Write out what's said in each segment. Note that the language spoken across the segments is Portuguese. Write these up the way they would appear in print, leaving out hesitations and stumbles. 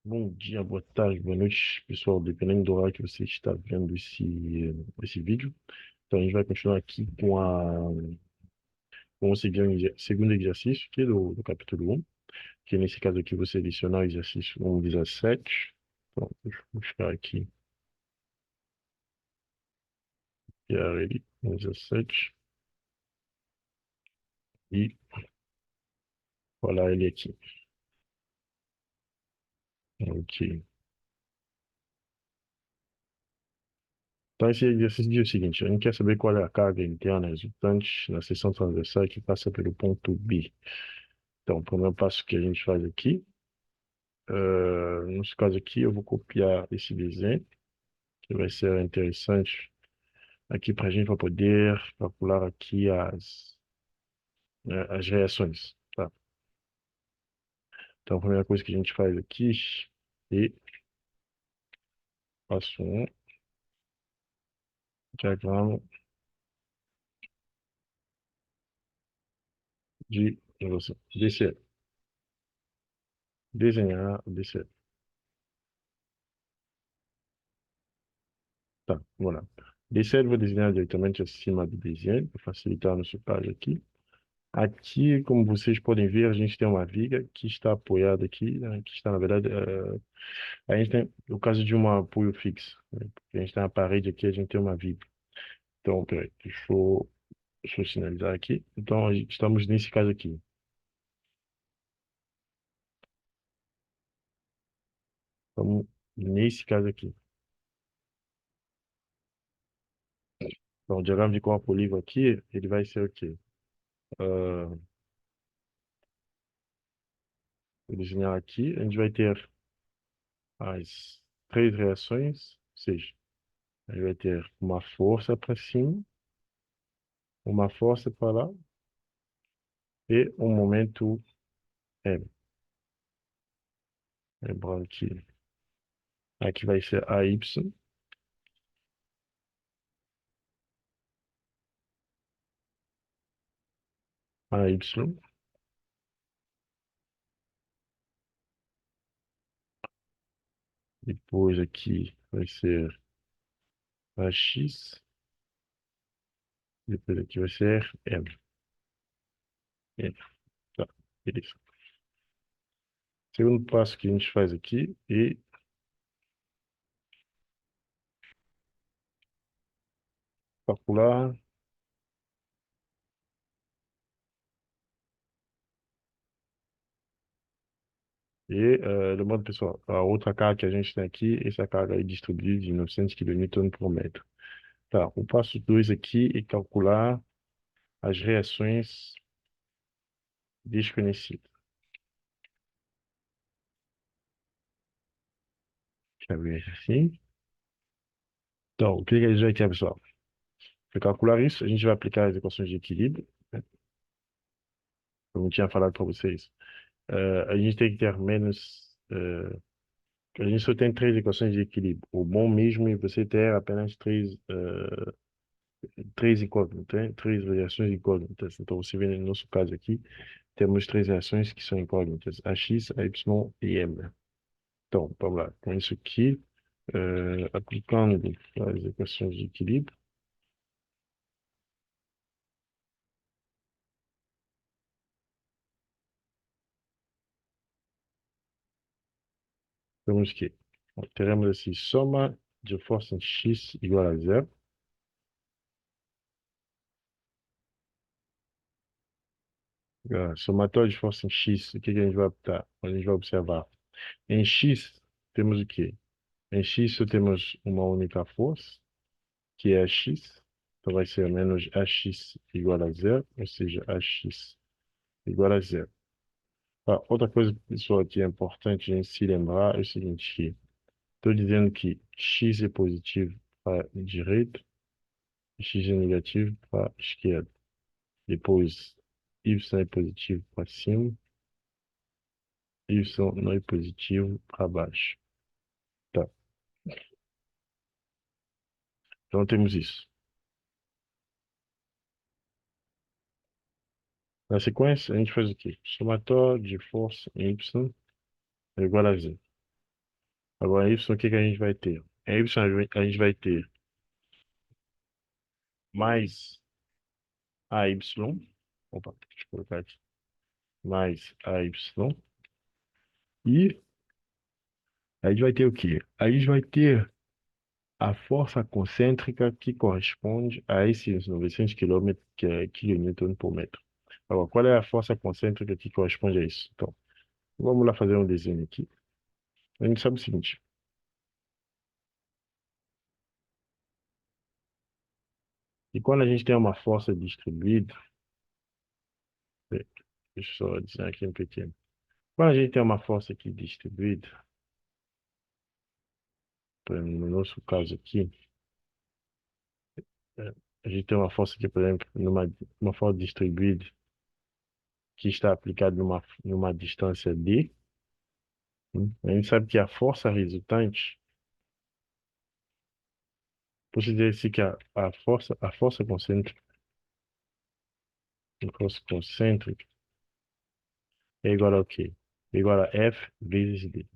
Bom dia, boa tarde, boa noite, pessoal, dependendo do horário que você está vendo esse vídeo. Então, a gente vai continuar aqui com o segundo exercício aqui do capítulo 1, que nesse caso aqui você adicionar o exercício 1,17. Então, deixa eu buscar aqui, que é ele, 1,17, e colar ele aqui. Ok. Então, esse exercício diz o seguinte: a gente quer saber qual é a carga interna resultante na seção transversal que passa pelo ponto B. Então, o primeiro passo que a gente faz aqui, nesse caso aqui, eu vou copiar esse desenho, que vai ser interessante aqui para a gente para poder calcular aqui as reações, tá? Então, a primeira coisa que a gente faz aqui é passo um, diagrama de negócio. Descer, desenhar, descer. Tá, vamos lá. Descer, eu vou desenhar diretamente acima do desenho, para facilitar nosso caso aqui. Aqui, como vocês podem ver, a gente tem uma viga que está apoiada aqui, né, que está, na verdade, a gente tem, no caso de um apoio fixo, né, porque a gente tem uma parede aqui, a gente tem uma viga. Então, peraí, deixa eu sinalizar aqui. Então, estamos nesse caso aqui. Estamos nesse caso aqui. Então, o diagrama de corpo polígono aqui, ele vai ser o quê? Ah, vou desenhar aqui, a gente vai ter as três reações, ou seja, a gente vai ter uma força para cima, uma força para lá e um momento M. Lembrando que aqui vai ser AY, AY, depois aqui vai ser AX, depois aqui vai ser M. M. Tá, beleza. Segundo passo que a gente faz aqui é calcular. E, lembrando, pessoal, a outra carga que a gente tem aqui, essa carga é distribuída de 900 kN por metro. Tá, o passo 2 aqui é calcular as reações desconhecidas. Deixa eu ver assim. Então, o que que a gente vai ter, pessoal? Para calcular isso, a gente vai aplicar as equações de equilíbrio, né? Como eu tinha falado para vocês. A gente tem que ter menos. A gente só tem três equações de equilíbrio. O bom mesmo é você ter apenas três incógnitas, né? Três variações incógnitas. Então, você vê no nosso caso aqui, temos três reações que são incógnitas: AX, AY e M. Então, vamos lá. Com isso aqui, aplicando as equações de equilíbrio, temos que teremos assim, soma de força em X igual a zero. Somatório de força em X, o que que a gente vai optar? A gente vai observar. Em X, temos o quê? Em X só temos uma única força, que é X. Então vai ser menos AX igual a zero, ou seja, AX igual a zero. Outra coisa, pessoal, que é importante a gente se lembrar é o seguinte: estou dizendo que X é positivo para a direita e X é negativo para a esquerda. Depois, Y é positivo para cima, Y não é positivo para baixo. Tá, então temos isso. Na sequência, a gente faz o quê? Somatório de força em Y é igual a zero. Agora, Y, o que que a gente vai ter? Em Y, a gente vai ter mais AY. Opa, deixa eu colocar aqui. Mais AY. E a gente vai ter o quê? A gente vai ter a força concêntrica que corresponde a esses 900 quilômetros, que é quilonewton por metro. Agora, qual é a força concêntrica que corresponde a isso? Então, vamos lá fazer um desenho aqui. A gente sabe o seguinte, e quando a gente tem uma força distribuída, eh, deixa eu só dizer aqui um pequeno. Quando a gente tem uma força aqui distribuída, por exemplo, no nosso caso aqui, eh, a gente tem uma força aqui, por exemplo, uma força distribuída que está aplicada numa distância d. A gente sabe que a força resultante, posso dizer assim que a força concêntrica é igual a quê? É igual a F vezes D.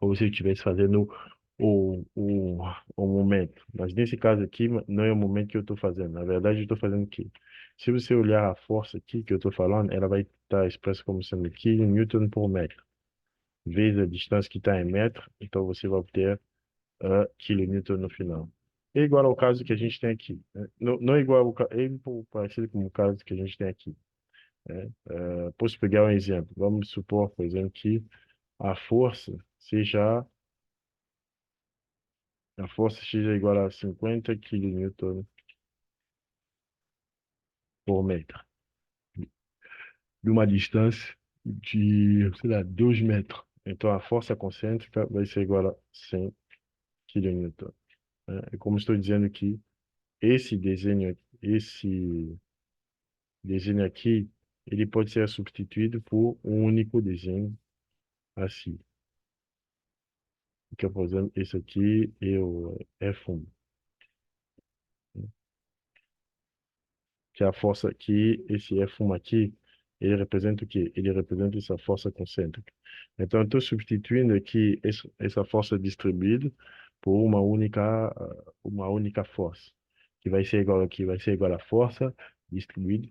Como se eu estivesse fazendo o, o, o momento. Mas nesse caso aqui, não é o momento que eu estou fazendo. Na verdade, eu estou fazendo o quê? Se você olhar a força aqui que eu estou falando, ela vai estar expressa como sendo kN por metro, vezes a distância que está em metro, então você vai obter quilonewton no final. É igual ao caso que a gente tem aqui, né? Não, não é igual é um pouco parecido com o caso que a gente tem aqui, né? Posso pegar um exemplo. Vamos supor, por exemplo, que a força seja a força seja igual a 50 quilonewton por metro, de uma distância de, sei lá, 2 metros. Então a força concêntrica vai ser igual a 100 quilonewton, né? É como estou dizendo que esse desenho aqui, ele pode ser substituído por um único desenho assim. Que é, por exemplo, esse aqui é o F1. Que é a força aqui, esse F1 aqui, ele representa o quê? Ele representa essa força concêntrica. Então, eu estou substituindo aqui essa força distribuída por uma única força, que vai ser igual aqui, vai ser igual à força distribuída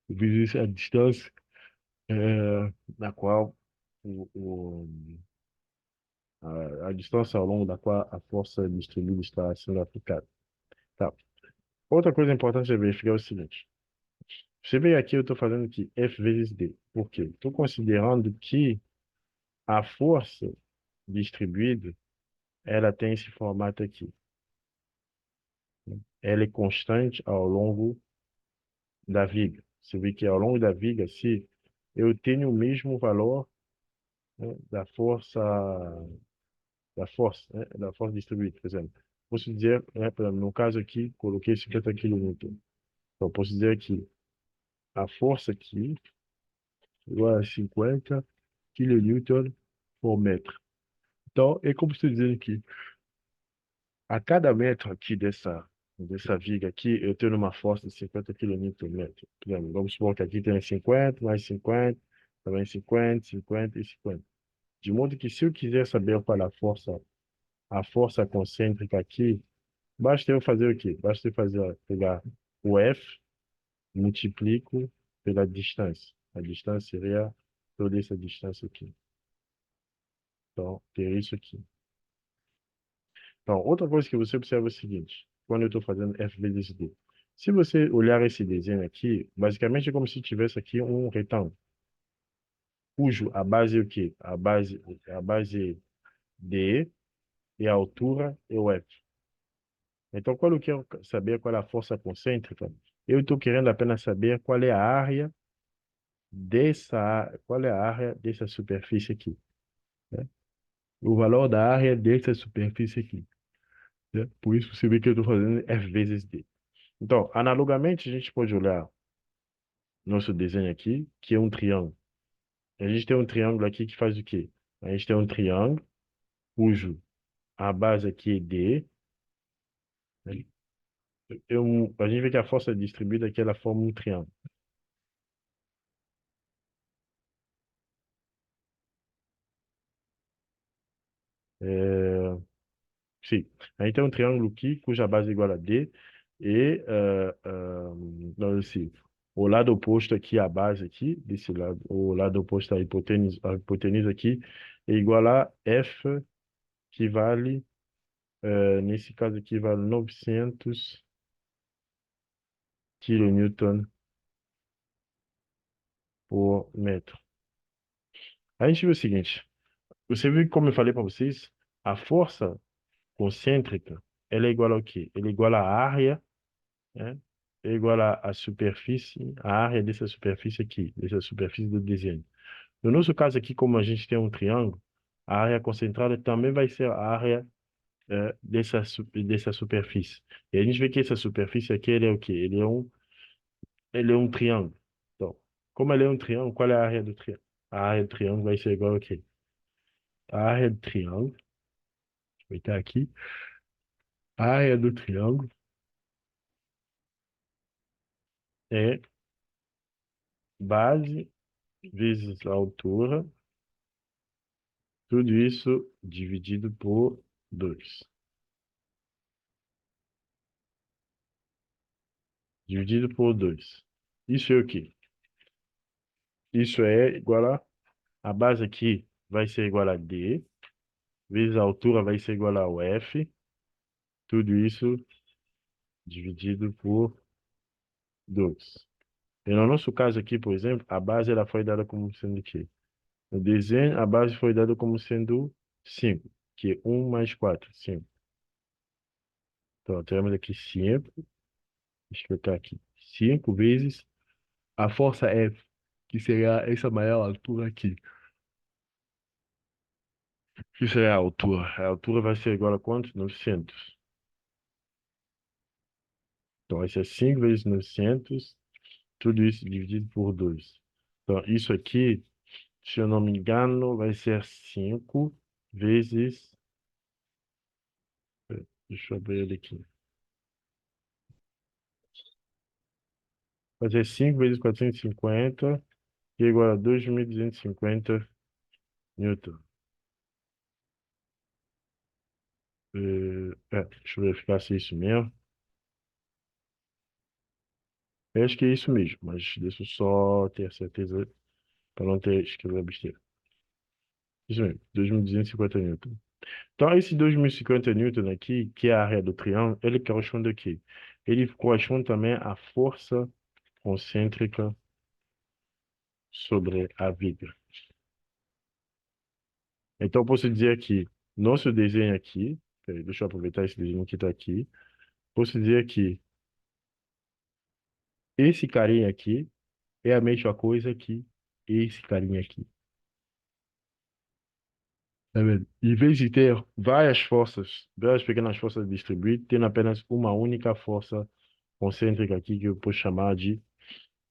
vezes a distância na qual a distância ao longo da qual a força distribuída está sendo aplicada. Tá. Outra coisa importante a verificar é o seguinte. Você vê aqui, eu estou fazendo aqui F vezes D. Por quê? Estou considerando que a força distribuída, ela tem esse formato aqui. Ela é constante ao longo da viga. Você vê que ao longo da viga, se eu tenho o mesmo valor, né, da força distribuída, por exemplo. Posso dizer, né, por exemplo, no caso aqui, coloquei 50 quilonewton. Então, posso dizer que a força aqui é igual a 50 quilonewton por metro. Então, é como estou dizendo aqui, a cada metro aqui dessa viga aqui, eu tenho uma força de 50 quilonewton por metro. Por exemplo, vamos supor que aqui tem 50, mais 50, também 50, 50 e 50. De modo que se eu quiser saber qual é a força concêntrica aqui, basta eu fazer o quê? Basta eu pegar o F, multiplico pela distância. A distância seria toda essa distância aqui. Então, ter isso aqui. Então, outra coisa que você observa é o seguinte, quando eu estou fazendo F vezes D. Se você olhar esse desenho aqui, basicamente é como se tivesse aqui um retângulo, cujo a base é o quê? A base é D e a altura é o F. Então, quando eu quero saber qual é a força concêntrica, eu estou querendo apenas saber qual é a área dessa superfície aqui, né? O valor da área dessa superfície aqui, né? Por isso você vê que eu estou fazendo F vezes D. Então, analogamente, a gente pode olhar nosso desenho aqui, que é um triângulo. A gente tem um triângulo aqui que faz o quê? A gente tem um triângulo cujo a base aqui é D, né? A gente vê que a força distribuída aqui, ela forma um triângulo. É, sim, a gente tem um triângulo aqui cuja base é igual a D e não, assim, o lado oposto aqui, a base aqui, desse lado, o lado oposto à hipotenusa aqui é igual a F, que vale, nesse caso aqui, vale 900 kN por metro. A gente vê o seguinte, você viu que, como eu falei para vocês, a força concêntrica, ela é igual ao quê? Ela é igual à área, né? É igual à superfície, a área dessa superfície aqui, dessa superfície do desenho. No nosso caso aqui, como a gente tem um triângulo, a área concentrada também vai ser a área dessa superfície. E a gente vê que essa superfície aqui, ele é o quê? Ele é um triângulo. Então, como ele é um triângulo, qual é a área do triângulo? A área do triângulo vai ser igual ao quê? A área do triângulo, vai estar aqui, a área do triângulo é base vezes a altura, tudo isso dividido por 2. Dividido por 2. Isso é o quê? Isso é igual a base aqui vai ser igual a D, vezes a altura vai ser igual ao F, tudo isso dividido por 2. E no nosso caso aqui, por exemplo, a base ela foi dada como sendo o quê? No desenho, a base foi dada como sendo 5, que é 1 mais 4, 5. Então, temos aqui 5, deixa eu colocar aqui, 5 vezes a força F, que seria essa maior altura aqui. Que seria a altura? A altura vai ser igual a quanto? 900. Então, vai ser 5 vezes 900, tudo isso dividido por 2. Então, isso aqui, se eu não me engano, vai ser 5 vezes. Deixa eu ver ele aqui. Vai ser 5 vezes 450, que é igual a 2.250 newton. Deixa eu verificar se é isso mesmo. Eu acho que é isso mesmo, mas deixa eu só ter certeza para não ter escrito besteira. Isso mesmo, 2.250 newton. Então, esse 2.050 newton aqui, que é a área do triângulo, ele corresponde a quê? Ele corresponde também à força concêntrica sobre a viga. Então, eu posso dizer que nosso desenho aqui, peraí, deixa eu aproveitar esse desenho que está aqui, posso dizer que esse carinha aqui é a mesma coisa que esse carinha aqui. Tá vendo? Em vez de ter várias forças, várias pequenas forças distribuídas, tem apenas uma única força concêntrica aqui que eu posso chamar de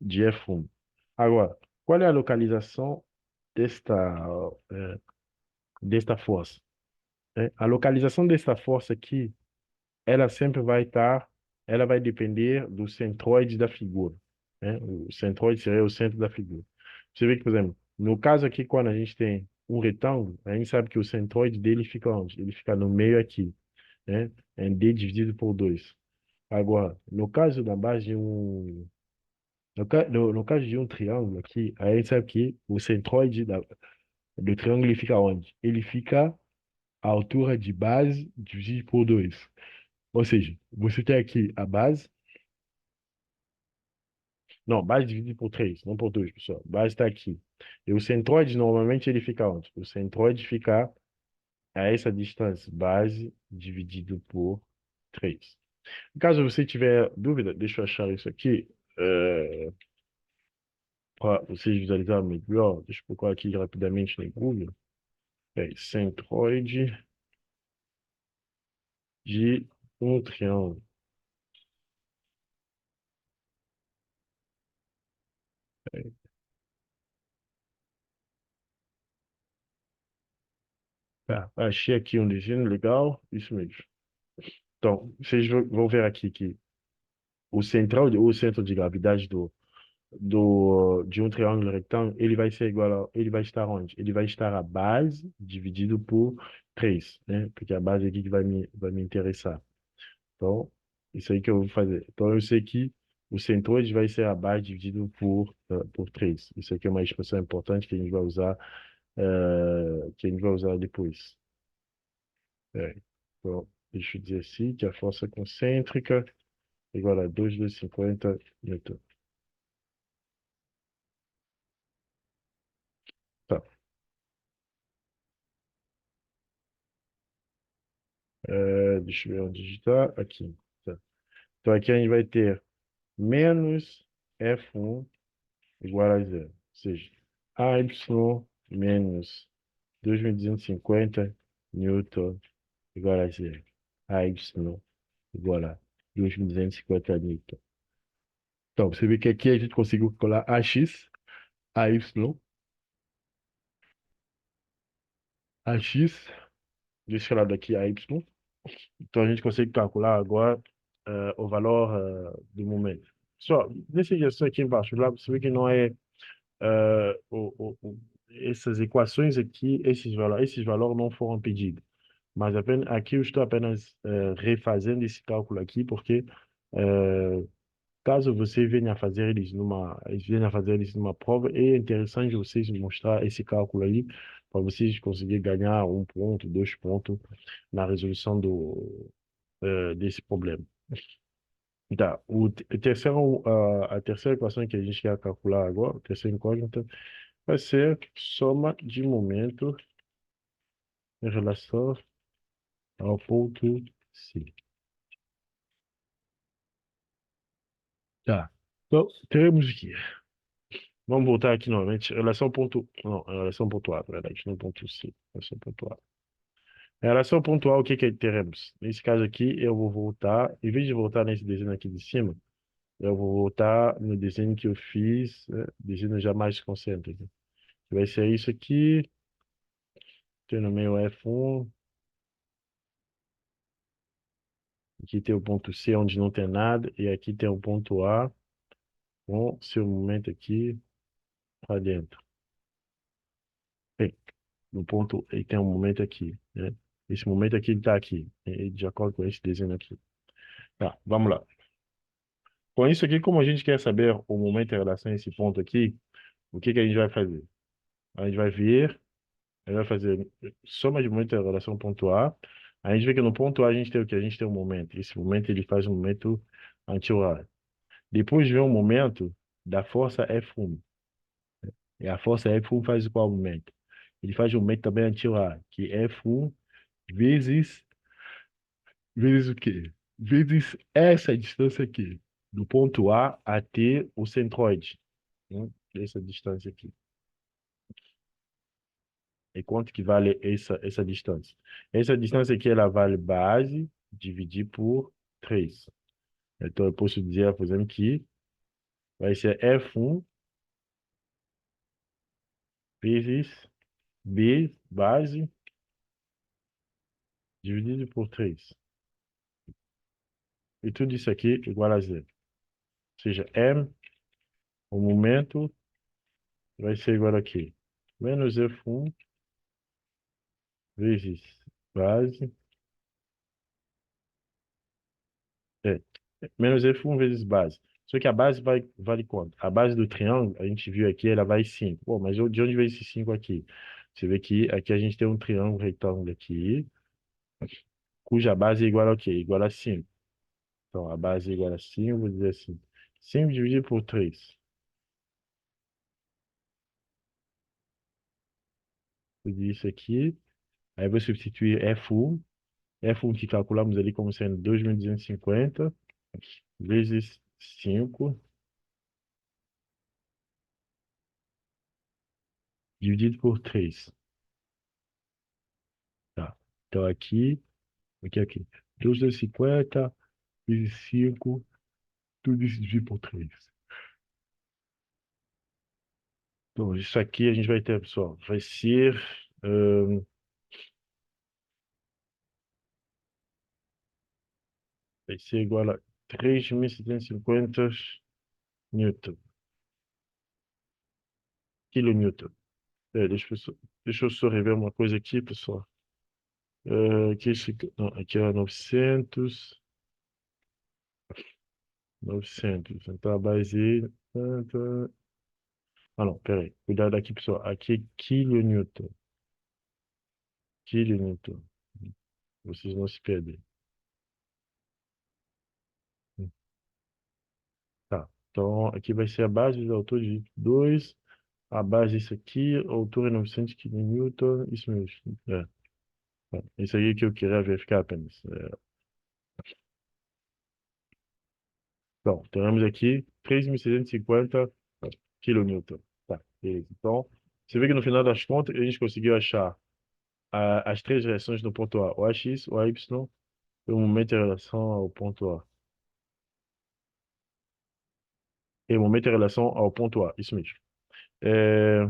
F1. Agora, qual é a localização desta, eh, desta força? A localização desta força aqui, ela sempre vai estar, ela vai depender do centroide da figura, né? O centroide seria o centro da figura. Você vê que, por exemplo, no caso aqui, quando a gente tem um retângulo, a gente sabe que o centroide dele fica onde? Ele fica no meio aqui, né? É D dividido por 2. Agora, no caso da base de no caso de um triângulo aqui, a gente sabe que o centroide do triângulo ele fica onde? Ele fica à altura de base dividido por 2. Ou seja, você tem aqui a base. Não, base dividido por 3, não por 2, pessoal. Base está aqui. E o centroide, normalmente, ele fica onde? O centroide fica a essa distância, base dividido por 3. Caso você tiver dúvida, deixa eu achar isso aqui. Para vocês visualizarem melhor, deixa eu procurar aqui rapidamente no Google. Centroide de um triângulo. Tá, achei aqui um desenho legal, isso mesmo. Então, vocês vão ver aqui que o centro de gravidade de um triângulo retângulo, ele vai ser igual ele vai estar onde? Ele vai estar a base dividido por 3, né? Porque é a base aqui que vai me interessar. Então, isso aí que eu vou fazer. Então, eu sei que o centroide vai ser a base dividido por 3. Isso aqui é uma expressão importante que a gente vai usar, que a gente vai usar depois. É. Então, deixa eu dizer assim, que a força concêntrica é igual a 2,250 newton. Tá. Deixa eu ver onde está. Aqui. Tá. Então, aqui a gente vai ter menos F1 igual a zero. Ou seja, AY menos 2.250 newton igual a zero. AY igual a 2.250 newton. Então, você vê que aqui a gente conseguiu calcular AX, AY, AX, desse lado aqui AY. Então, a gente consegue calcular agora o valor do momento. Só, nesse exercício aqui embaixo, lá você vê que não é essas equações aqui, esses valores não foram pedidos. Mas apenas, aqui eu estou apenas refazendo esse cálculo aqui, porque eh, caso você venha fazer eles numa prova, é interessante vocês mostrar esse cálculo aí, para vocês conseguirem ganhar 1 ponto, 2 pontos na resolução desse problema. Tá, a terceira equação que a gente quer calcular agora, a terceira incógnita, vai ser soma de momento em relação ao ponto C. Tá. Então, teremos aqui. Vamos voltar aqui novamente. Relação ponto. Não, relação ponto A, na verdade, não ponto C. Relação ponto A. Em relação ponto A, o que que teremos? Nesse caso aqui, eu vou voltar, em vez de voltar nesse desenho aqui de cima, eu vou voltar no desenho que eu fiz, né? Desenho já mais concêntrico. Vai ser isso aqui. Tem no meio F1. Aqui tem o ponto C, onde não tem nada. E aqui tem o ponto A, com seu momento aqui para dentro. Bem, no ponto, ele tem um momento aqui, né? Esse momento aqui, ele está aqui, de acordo com esse desenho aqui. Tá, vamos lá. Com isso aqui, como a gente quer saber o momento em relação a esse ponto aqui, o que que a gente vai fazer? A gente vai ver, a gente vai fazer soma de momento em relação ao ponto A. A gente vê que no ponto A a gente tem o que? A gente tem um momento. Esse momento ele faz um momento anti-horário. Depois vem um momento da força F1. E a força F1 faz qual momento? Ele faz um momento também anti-horário, que F1 vezes vezes o quê? Vezes essa distância aqui, do ponto A até o centroide, né? Essa distância aqui. E quanto que vale essa distância? Essa distância aqui, ela vale base dividir por 3. Então, eu posso dizer, por exemplo, que vai ser F1 vezes B base dividido por 3. E tudo isso aqui igual a zero. Ou seja, M, o momento, vai ser igual aqui. Menos F1 vezes base. É, menos F1 vezes base. Só que a base vale quanto? A base do triângulo, a gente viu aqui, ela vai 5. Bom, mas de onde veio esse 5 aqui? Você vê que aqui a gente tem um triângulo retângulo aqui, cuja base é igual a quê? Igual a 5. Então, a base é igual a 5, vou dizer assim. 5 dividido por 3. Vou dizer isso aqui. Aí eu vou substituir F1. F1 que calculamos ali como sendo 2.250 vezes 5 dividido por 3. Tá. Então, aqui. 250 vezes 5, tudo isso dividido por 3. Então, isso aqui a gente vai ter, pessoal, ahn, vai ser igual a 3.750 newton. kilonewton. Deixa eu só rever uma coisa aqui, pessoal. Não, aqui é 900. 900. Então, a base... Ah, não, peraí. Cuidado aqui, pessoal. Aqui é kilonewton. Kilonewton. Vocês não se perdem. Tá. Então, aqui vai ser a base da altura de 2. A base disso aqui, a altura é 900 kN, isso mesmo. Tá. Isso aí que eu queria verificar apenas. Então, temos aqui 3.650 kN. Tá, beleza. Então, você vê que no final das contas, a gente conseguiu achar as três reações no ponto A, o AX, o AY e o momento em relação ao ponto A. E o momento em relação ao ponto A, isso mesmo. É,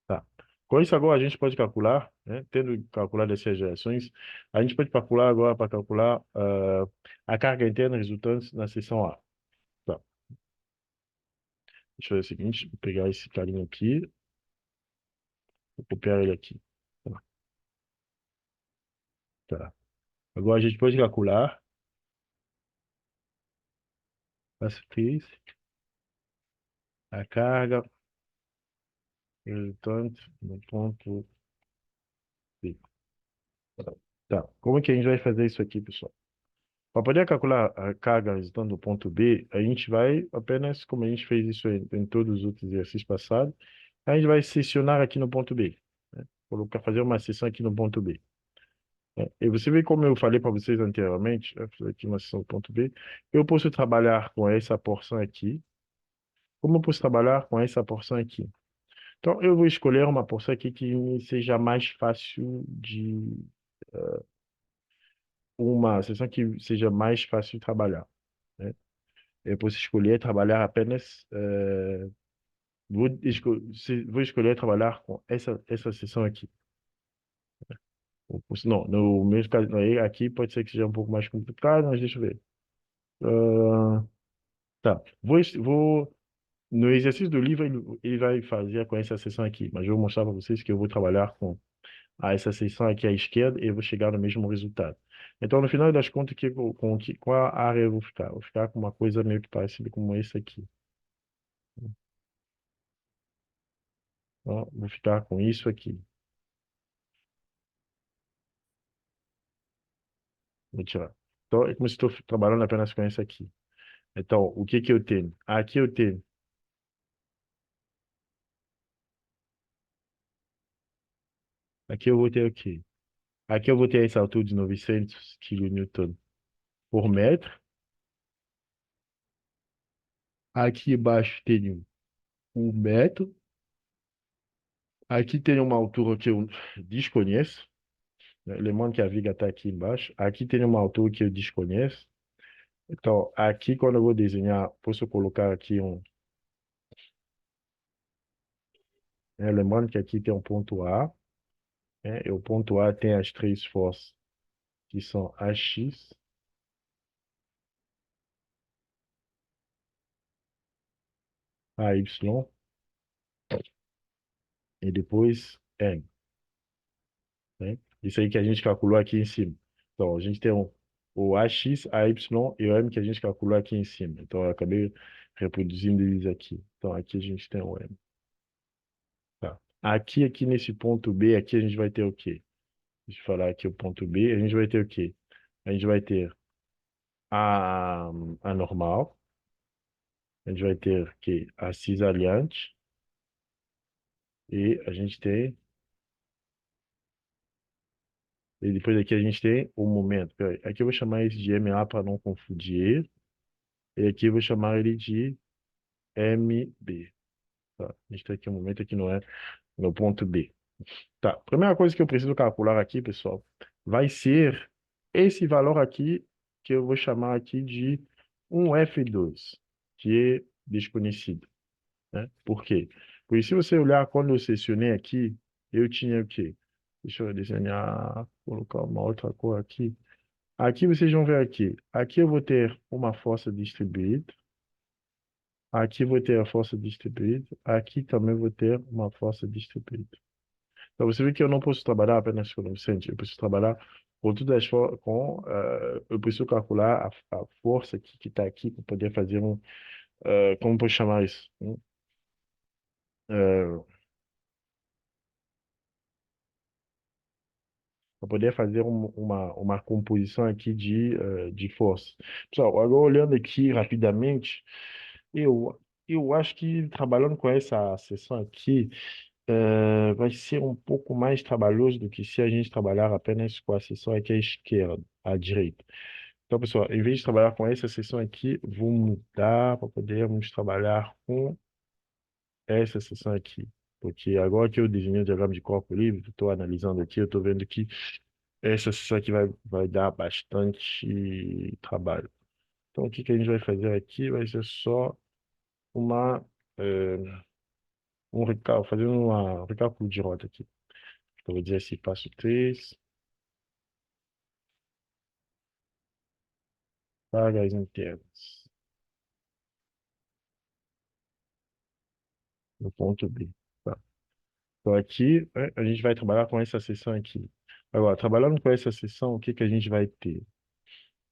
tá. Com isso agora a gente pode calcular, né, tendo calculado essas reações, a gente pode calcular agora para calcular a carga interna resultante na seção A. Tá. Deixa eu fazer o seguinte, vou pegar esse carinha aqui, vou copiar ele aqui. Tá. Tá. Agora a gente pode calcular a superfície, a carga resultante no ponto B. Tá. Como é que a gente vai fazer isso aqui, pessoal? Para poder calcular a carga resultante do ponto B, a gente vai apenas, como a gente fez isso em todos os outros exercícios passados, a gente vai seccionar aqui no ponto B, né? Fazer uma seção aqui no ponto B, né? E você vê como eu falei para vocês anteriormente, eu fazer aqui uma seção do ponto B, eu posso trabalhar com essa porção aqui, como eu posso trabalhar com essa porção aqui? Então, eu vou escolher uma porção aqui que me seja mais fácil de... Uma seção que seja mais fácil de trabalhar, né? Eu posso escolher trabalhar apenas... vou escolher trabalhar com essa seção aqui. Não, no mesmo caso, aqui pode ser que seja um pouco mais complicado, mas deixa eu ver. Ah, tá. No exercício do livro, ele vai fazer com essa seção aqui, mas eu vou mostrar para vocês que eu vou trabalhar com essa seção aqui à esquerda e eu vou chegar no mesmo resultado. Então, no final das contas, com a área eu vou ficar? Vou ficar com uma coisa meio que parecida com essa aqui. Então, vou ficar com isso aqui. Vou tirar. Então, é como se estou trabalhando apenas com essa aqui. Então, o que que eu tenho? Aqui eu vou ter o quê? Aqui eu vou ter essa altura de 900 kN por metro. Aqui embaixo tenho 1 metro. Aqui tem uma altura que eu desconheço, né? Lembrando que a viga está aqui embaixo. Aqui tem uma altura que eu desconheço. Então, aqui quando eu vou desenhar, posso colocar aqui lembrando que aqui tem um ponto A, né? E o ponto A tem as três forças, que são AX, AY e depois M, né? Isso aí que a gente calculou aqui em cima. Então, a gente tem o AX, AY e o M que a gente calculou aqui em cima. Então, eu acabei reproduzindo eles aqui. Então, aqui a gente tem o M. Tá. Aqui nesse ponto B, aqui a gente vai ter o quê? Deixa eu falar aqui o ponto B, a gente vai ter o quê? A gente vai ter a, a normal, a gente vai ter o quê? A cisalhante e a gente tem... E depois aqui a gente tem o momento. Peraí, aqui eu vou chamar isso de MA para não confundir. E aqui eu vou chamar ele de MB. Tá? A gente tem aqui um momento aqui não é no ponto B. Tá. Primeira coisa que eu preciso calcular aqui, pessoal, vai ser esse valor aqui que eu vou chamar aqui de um F2, que é desconhecido, né? Por quê? Porque se você olhar quando eu selecionei aqui, eu tinha o quê? Deixa eu desenhar, colocar uma outra cor aqui. Aqui vocês vão ver aqui. Aqui eu vou ter uma força distribuída. Aqui vou ter a força distribuída. Aqui também vou ter uma força distribuída. Então, você vê que eu não posso trabalhar apenas com o coeficiente. Eu preciso trabalhar com todas as eu preciso calcular a força que está aqui para poder fazer como posso chamar isso? Para poder fazer uma composição aqui de força. Pessoal, agora olhando aqui rapidamente, eu, eu acho que trabalhando com essa seção aqui, vai ser um pouco mais trabalhoso do que se a gente trabalhar apenas com a seção aqui à esquerda, à direita. Então, pessoal, em vez de trabalhar com essa seção aqui, vou mudar para podermos trabalhar com essa seção aqui. Porque agora que eu desenhei o diagrama de corpo livre, estou analisando aqui, eu estou vendo que essa seção aqui vai dar bastante trabalho. Então, o que que a gente vai fazer aqui vai ser só uma, eh, fazendo um recálculo de rota aqui. Eu vou dizer assim, passo 3, cargas internas, no ponto B. Tá. Então, aqui, a gente vai trabalhar com essa seção aqui. Agora, trabalhando com essa seção, o que que a gente vai ter?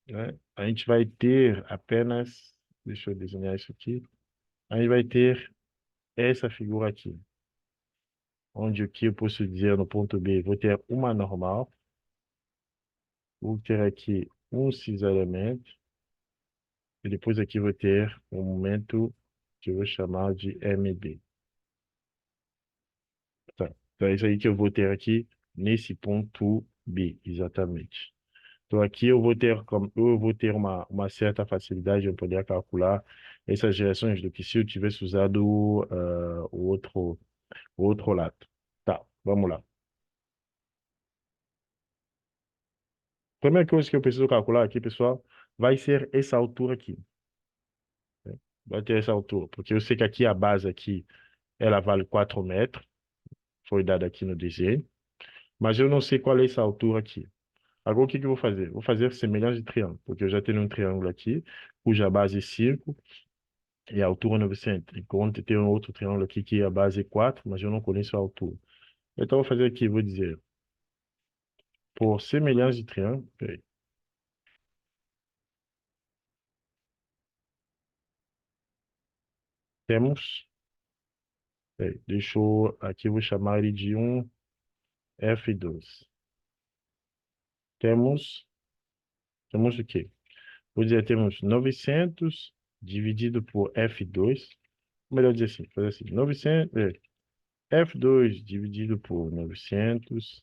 Né? A gente vai ter apenas, deixa eu desenhar isso aqui, a gente vai ter essa figura aqui, onde o que eu posso dizer no ponto B, vou ter uma normal, vou ter aqui um cisalhamento, e depois aqui vou ter um momento que eu vou chamar de MB. Tá. Então é isso aí que eu vou ter aqui nesse ponto B, exatamente. Então aqui eu vou ter uma certa facilidade em poder calcular essas direções do que se eu tivesse usado o outro lado. Tá, vamos lá. Primeira coisa que eu preciso calcular aqui, pessoal, vai ser essa altura aqui. Né? Vai ter essa altura, porque eu sei que aqui a base aqui, ela vale 4 metros, foi dada aqui no desenho, mas eu não sei qual é essa altura aqui. Agora, o que que eu vou fazer? Vou fazer semelhança de triângulo, porque eu já tenho um triângulo aqui, cuja base é 5 e a altura 900. Enquanto tem um outro triângulo aqui que a base é 4, mas eu não conheço a altura. Então, eu vou fazer aqui, vou dizer, por semelhança de triângulo, peraí, temos, peraí, deixa eu, aqui eu vou chamar ele de um F2. Temos, temos o quê? Vou dizer, temos 900 dividido por F2, melhor dizer assim, fazer assim, 900, F2 dividido por 900,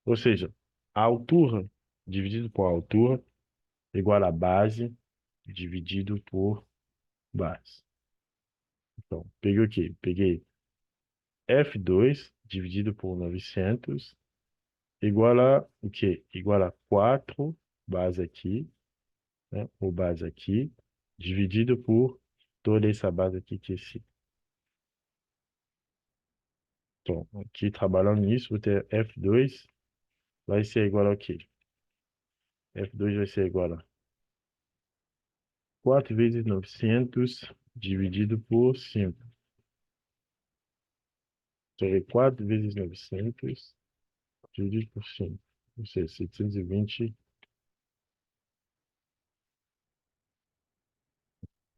ou seja, a altura dividido por altura igual a base dividido por base. Então, peguei o quê? Peguei F2 dividido por 900 igual a o quê? Igual a 4 base aqui, né? Ou base aqui, dividido por toda essa base aqui que é esse. Então, aqui trabalhando nisso, vou ter F2 vai ser igual a quê? F2 vai ser igual a 4 vezes 900 dividido por 5. Então, 4 vezes 900 dividido por 5. Ou seja, 720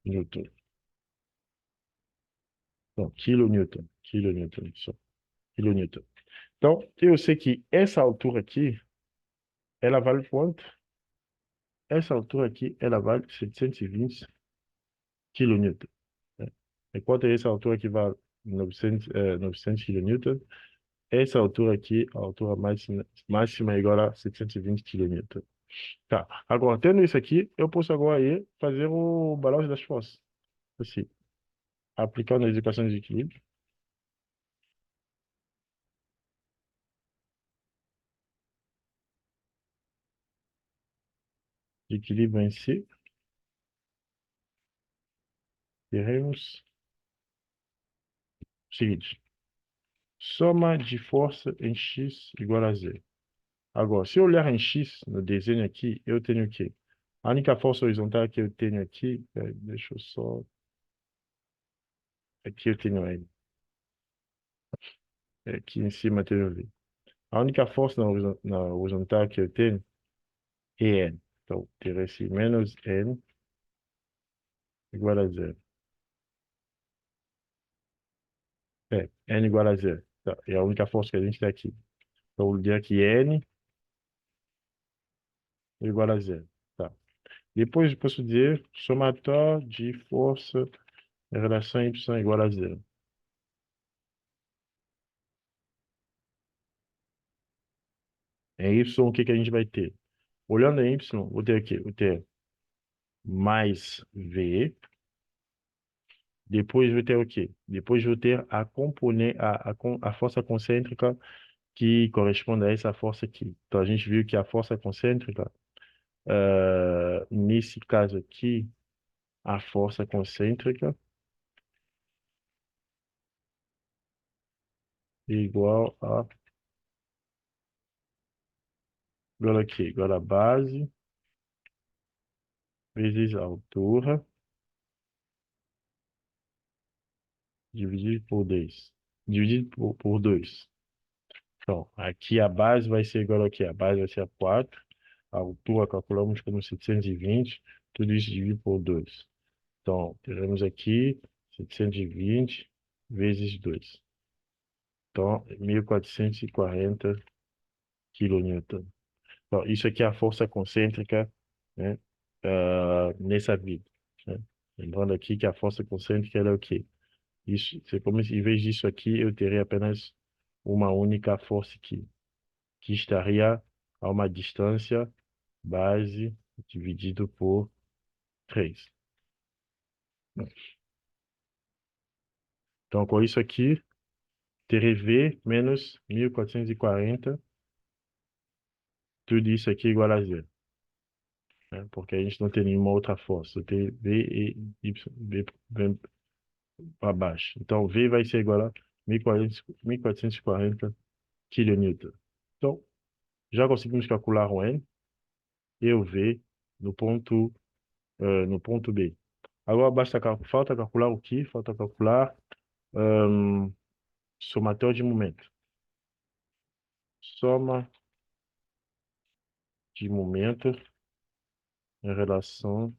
newton. Não, kilonewton. Kilonewton, só. Kilonewton. Então, eu sei que essa altura aqui, ela vale quanto? Essa altura aqui, ela vale 720 kilonewton. Né? Enquanto essa altura aqui vale 900 kilonewton, essa altura aqui, a altura máxima é igual a 720 kilonewton. Tá. Agora, tendo isso aqui, eu posso agora ir fazer o balanço das forças. Assim, aplicando as equações de equilíbrio. De equilíbrio em si, teremos o seguinte. Soma de força em X igual a zero. Agora, se eu olhar em X, no desenho aqui, eu tenho o quê? A única força horizontal que eu tenho aqui, deixa eu só Aqui eu tenho N. Aqui em cima eu tenho V. A única força na horizontal que eu tenho é N. Então, terei assim menos N igual a zero. N igual a zero. Tá, é a única força que a gente tem aqui. Então, vou dizer que N é igual a zero. Tá. Depois eu posso dizer somatório de força em relação a Y é igual a zero. Em Y, o que que a gente vai ter? Olhando em Y, vou ter aqui, vou ter mais V. Depois vou ter o quê? Depois vou ter a componente, a força concêntrica que corresponde a essa força aqui. Então, a gente viu que a força concêntrica, nesse caso aqui, a força concêntrica é igual a quê? Igual a base vezes a altura dividido por 2. Dividido por 2. Então, aqui a base vai ser igual a quê? A base vai ser a 4. A altura calculamos como 720. Tudo isso dividido por 2. Então, teremos aqui 720 vezes 2. Então, 1440 kN. Então, isso aqui é a força concêntrica, né, nessa vida, né? Lembrando aqui que a força concêntrica ela é o quê? Isso, c'est como se, em vez disso aqui, eu teria apenas uma única força aqui, que estaria a uma distância base dividido por 3. Então, com isso aqui, terei V menos 1440, tudo isso aqui igual a zero, né? Porque a gente não tem nenhuma outra força. Eu tenho V e Y, V para baixo. Então, V vai ser igual a 1440 kN. Então, já conseguimos calcular o N e o V no ponto B. Agora, falta calcular o que? Falta calcular hum, somatório de momento. Soma de momento em relação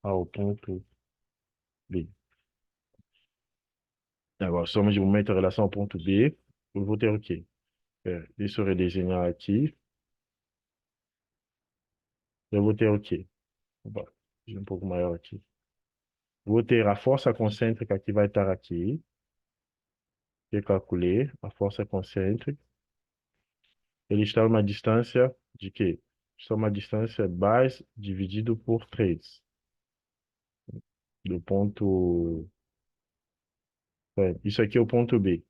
ao ponto B. Agora, soma de momento em relação ao ponto B, eu vou ter o quê? Deixa eu redesenhar aqui. Eu vou ter o quê? Opa, um pouco maior aqui. Vou ter a força concêntrica que vai estar aqui. Eu calculei a força concêntrica. Ele está a uma distância de quê? Está a uma distância base dividido por 3. Do ponto... isso aqui é o ponto B.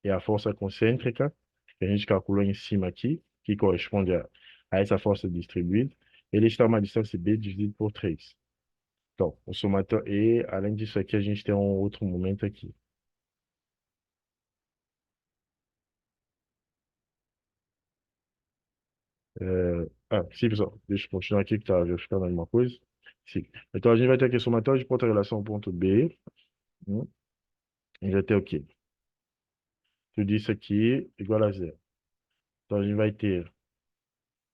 É a força concêntrica que a gente calculou em cima aqui, que corresponde a essa força distribuída. Ele está a uma distância B dividido por 3. Então, o somatório... E, além disso aqui, a gente tem um outro momento aqui. Sim, pessoal. Deixa eu continuar aqui que está verificando alguma coisa. Sim. Então, a gente vai ter aqui somatório de ponto em relação ao ponto B. Né? A gente vai ter o quê? Tudo isso aqui igual a zero. Então, a gente vai ter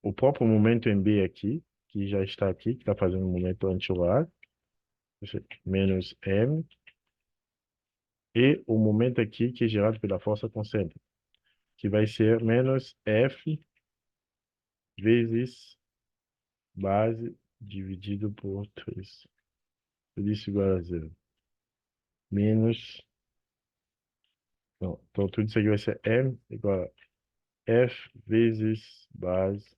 o próprio momento em B aqui, que já está aqui, que está fazendo o momento anti-horário, menos M, e o momento aqui, que é gerado pela força concêntrica, que vai ser menos F vezes base dividido por 3. Tudo isso igual a zero. Menos... Não, então, tudo isso aqui vai ser M igual a F vezes base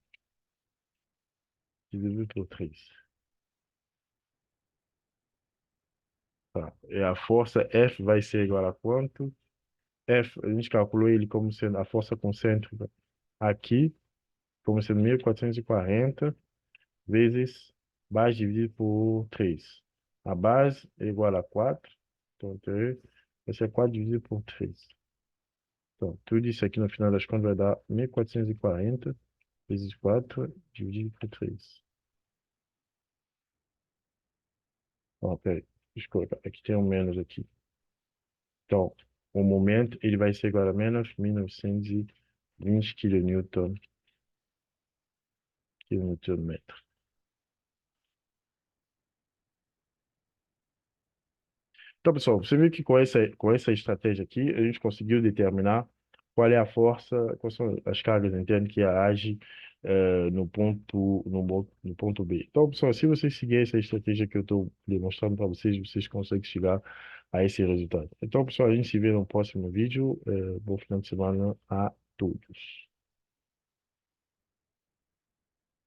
dividido por 3. Tá. E a força F vai ser igual a quanto? F, a gente calculou ele como sendo a força concêntrica aqui, como sendo 1440 vezes base dividido por 3. A base é igual a 4, então vai ser 4 dividido por 3. Então, tudo isso aqui no final das contas vai dar 1440 vezes 4 dividido por 3. Ó, peraí, deixa eu colocar, aqui tem um menos aqui. Então, o momento, ele vai ser agora menos 1920 quilonewton-metro. Então, pessoal, você viu que com essa estratégia aqui, a gente conseguiu determinar qual é a força, quais são as cargas internas que agem no ponto B. Então, pessoal, se vocês seguirem essa estratégia que eu estou demonstrando para vocês, vocês conseguem chegar a esse resultado. Então, pessoal, a gente se vê no próximo vídeo. Bom final de semana a todos.